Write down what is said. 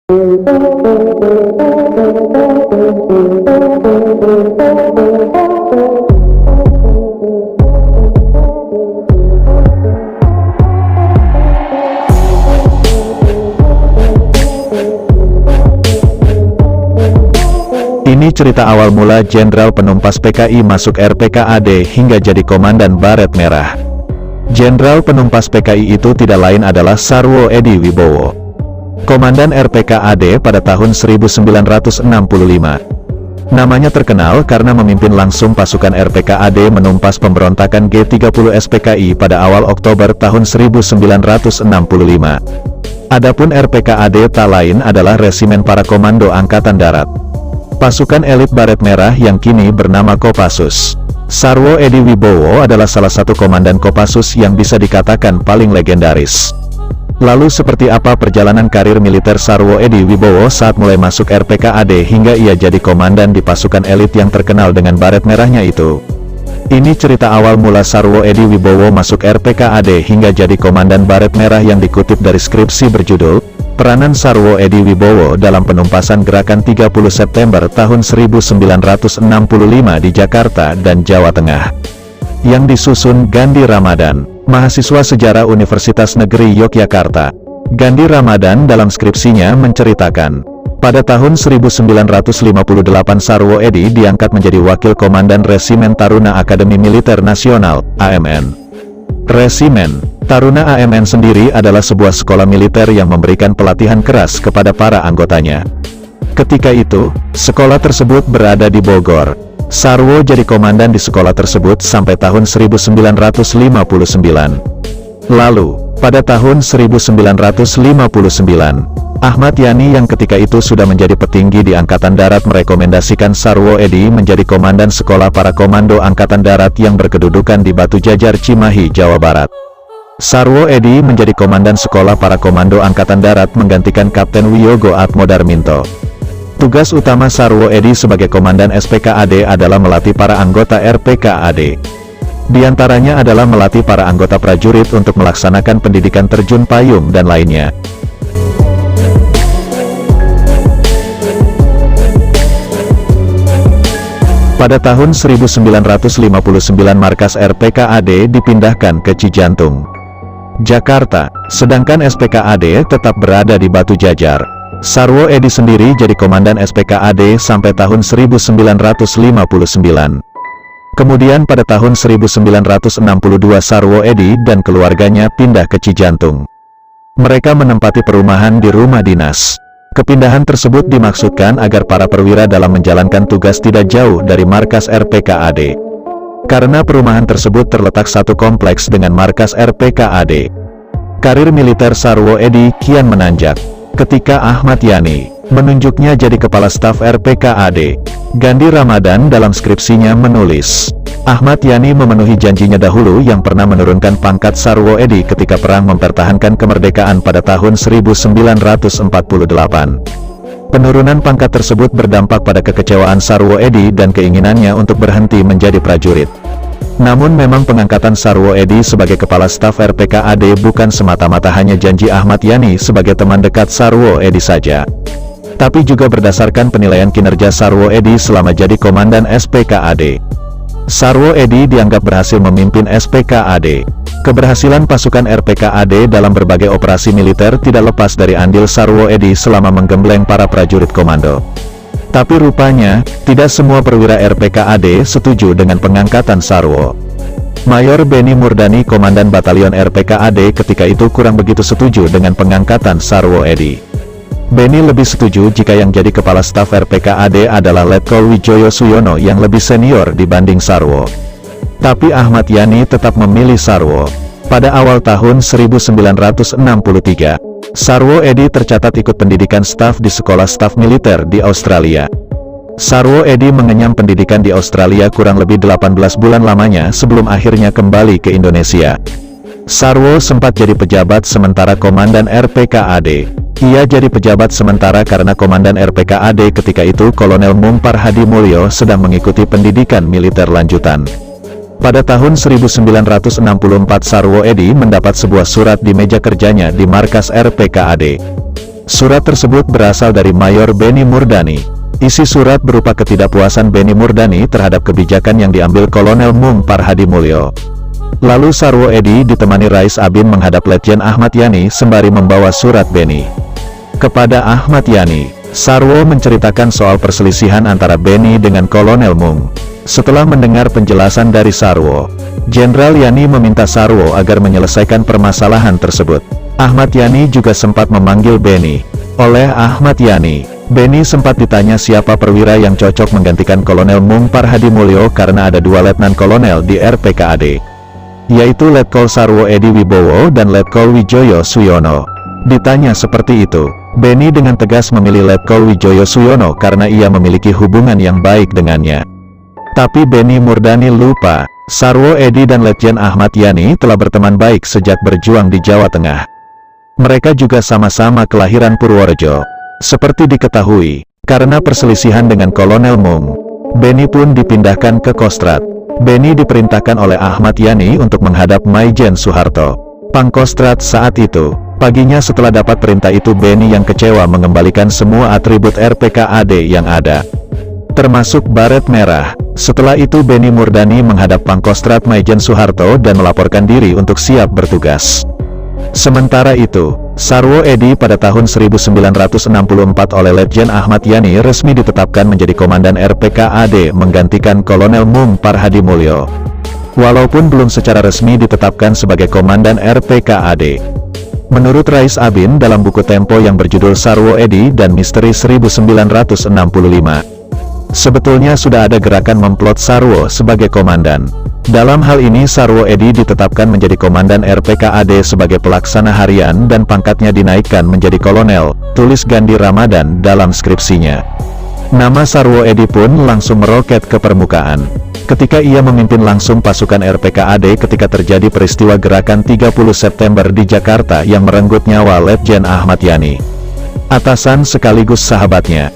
Ini cerita awal mula Jenderal Penumpas PKI masuk RPKAD hingga jadi Komandan Baret Merah. Jenderal Penumpas PKI itu tidak lain adalah Sarwo Edi Wibowo, Komandan RPKAD pada tahun 1965. Namanya terkenal karena memimpin langsung pasukan RPKAD menumpas pemberontakan G30 SPKI pada awal Oktober tahun 1965. Adapun RPKAD tak lain adalah Resimen Para Komando Angkatan Darat, pasukan elit Baret Merah yang kini bernama Kopassus. Sarwo Edi Wibowo adalah salah satu komandan Kopassus yang bisa dikatakan paling legendaris. Lalu seperti apa perjalanan karir militer Sarwo Edi Wibowo saat mulai masuk RPKAD hingga ia jadi komandan di pasukan elit yang terkenal dengan Baret Merahnya itu? Ini cerita awal mula Sarwo Edi Wibowo masuk RPKAD hingga jadi komandan Baret Merah yang dikutip dari skripsi berjudul Peranan Sarwo Edi Wibowo dalam penumpasan gerakan 30 September tahun 1965 di Jakarta dan Jawa Tengah, yang disusun Gandhi Ramadan, mahasiswa sejarah Universitas Negeri Yogyakarta. Gandhi Ramadan dalam skripsinya menceritakan, pada tahun 1958 Sarwo Edi diangkat menjadi Wakil Komandan Resimen Taruna Akademi Militer Nasional, AMN. Resimen Taruna AMN sendiri adalah sebuah sekolah militer yang memberikan pelatihan keras kepada para anggotanya. Ketika itu, sekolah tersebut berada di Bogor. Sarwo jadi komandan di sekolah tersebut sampai tahun 1959. Lalu, pada tahun 1959, Ahmad Yani yang ketika itu sudah menjadi petinggi di Angkatan Darat merekomendasikan Sarwo Edi menjadi komandan Sekolah Para Komando Angkatan Darat yang berkedudukan di Batu Jajar, Cimahi, Jawa Barat. Sarwo Edi menjadi komandan Sekolah Para Komando Angkatan Darat menggantikan Kapten Wiyogo Atmodarminto. Tugas utama Sarwo Edi sebagai komandan SPKAD adalah melatih para anggota RPKAD. Di antaranya adalah melatih para anggota prajurit untuk melaksanakan pendidikan terjun payung dan lainnya. Pada tahun 1959 markas RPKAD dipindahkan ke Cijantung, Jakarta, sedangkan SPKAD tetap berada di Batu Jajar. Sarwo Edi sendiri jadi komandan SPKAD sampai tahun 1959. Kemudian pada tahun 1962 Sarwo Edi dan keluarganya pindah ke Cijantung. Mereka menempati perumahan di rumah dinas. Kepindahan tersebut dimaksudkan agar para perwira dalam menjalankan tugas tidak jauh dari markas RPKAD. Karena perumahan tersebut terletak satu kompleks dengan markas RPKAD. Karir militer Sarwo Edi kian menanjak ketika Ahmad Yani menunjuknya jadi kepala staf RPKAD. Gandhi Ramadan dalam skripsinya menulis, Ahmad Yani memenuhi janjinya dahulu yang pernah menurunkan pangkat Sarwo Edi ketika perang mempertahankan kemerdekaan pada tahun 1948. Penurunan pangkat tersebut berdampak pada kekecewaan Sarwo Edi dan keinginannya untuk berhenti menjadi prajurit. Namun memang pengangkatan Sarwo Edi sebagai kepala staf RPKAD bukan semata-mata hanya janji Ahmad Yani sebagai teman dekat Sarwo Edi saja, tapi juga berdasarkan penilaian kinerja Sarwo Edi selama jadi komandan SPKAD. Sarwo Edi dianggap berhasil memimpin SPKAD. Keberhasilan pasukan RPKAD dalam berbagai operasi militer tidak lepas dari andil Sarwo Edi selama menggembleng para prajurit komando. Tapi rupanya, tidak semua perwira RPKAD setuju dengan pengangkatan Sarwo. Mayor Beni Murdani, komandan batalion RPKAD ketika itu kurang begitu setuju dengan pengangkatan Sarwo Edi. Beni lebih setuju jika yang jadi kepala staf RPKAD adalah Letkol Wijoyo Suyono yang lebih senior dibanding Sarwo. Tapi Ahmad Yani tetap memilih Sarwo. Pada awal tahun 1963, Sarwo Edi tercatat ikut pendidikan staf di Sekolah Staf Militer di Australia. Sarwo Edi mengenyam pendidikan di Australia kurang lebih 18 bulan lamanya sebelum akhirnya kembali ke Indonesia. Sarwo sempat jadi pejabat sementara komandan RPKAD. Ia jadi pejabat sementara karena komandan RPKAD ketika itu Kolonel Mumpar Hadi Mulyo sedang mengikuti pendidikan militer lanjutan. Pada tahun 1964 Sarwo Edi mendapat sebuah surat di meja kerjanya di markas RPKAD. Surat tersebut berasal dari Mayor Benny Murdani. Isi surat berupa ketidakpuasan Benny Murdani terhadap kebijakan yang diambil Kolonel Mung Parhadimulyo. Lalu Sarwo Edi ditemani Rais Abin menghadap Letjen Ahmad Yani sembari membawa surat Benny. Kepada Ahmad Yani, Sarwo menceritakan soal perselisihan antara Benny dengan Kolonel Mung. Setelah mendengar penjelasan dari Sarwo, Jenderal Yani meminta Sarwo agar menyelesaikan permasalahan tersebut. Ahmad Yani juga sempat memanggil Benny. Oleh Ahmad Yani, Benny sempat ditanya siapa perwira yang cocok menggantikan Kolonel Mung Parhadimulyo karena ada 2 letnan kolonel di RPKAD, yaitu Letkol Sarwo Edi Wibowo dan Letkol Wijoyo Suyono. Ditanya seperti itu, Benny dengan tegas memilih Letkol Wijoyo Suyono karena ia memiliki hubungan yang baik dengannya. Tapi Benny Murdani lupa, Sarwo Edi dan Letjen Ahmad Yani telah berteman baik sejak berjuang di Jawa Tengah. Mereka juga sama-sama kelahiran Purworejo. Seperti diketahui, karena perselisihan dengan Kolonel Mung, Benny pun dipindahkan ke Kostrad. Benny diperintahkan oleh Ahmad Yani untuk menghadap Maijen Soeharto, Pangkostrat saat itu. Paginya setelah dapat perintah itu Benny yang kecewa mengembalikan semua atribut RPKAD yang ada, termasuk baret merah. Setelah itu Benny Murdani menghadap Pangkostrat Maijen Soeharto dan melaporkan diri untuk siap bertugas. Sementara itu, Sarwo Edi pada tahun 1964 oleh Letjen Ahmad Yani resmi ditetapkan menjadi Komandan RPKAD menggantikan Kolonel Mung Parhadimulyo. Walaupun belum secara resmi ditetapkan sebagai Komandan RPKAD. Menurut Rais Abin dalam buku Tempo yang berjudul Sarwo Edi dan Misteri 1965, sebetulnya sudah ada gerakan memplot Sarwo sebagai komandan. Dalam hal ini Sarwo Edi ditetapkan menjadi Komandan RPKAD sebagai pelaksana harian dan pangkatnya dinaikkan menjadi kolonel, tulis Gandhi Ramadan dalam skripsinya. Nama Sarwo Edi pun langsung meroket ke permukaan ketika ia memimpin langsung pasukan RPKAD ketika terjadi peristiwa gerakan 30 September di Jakarta yang merenggut nyawa Letjen Ahmad Yani, atasan sekaligus sahabatnya.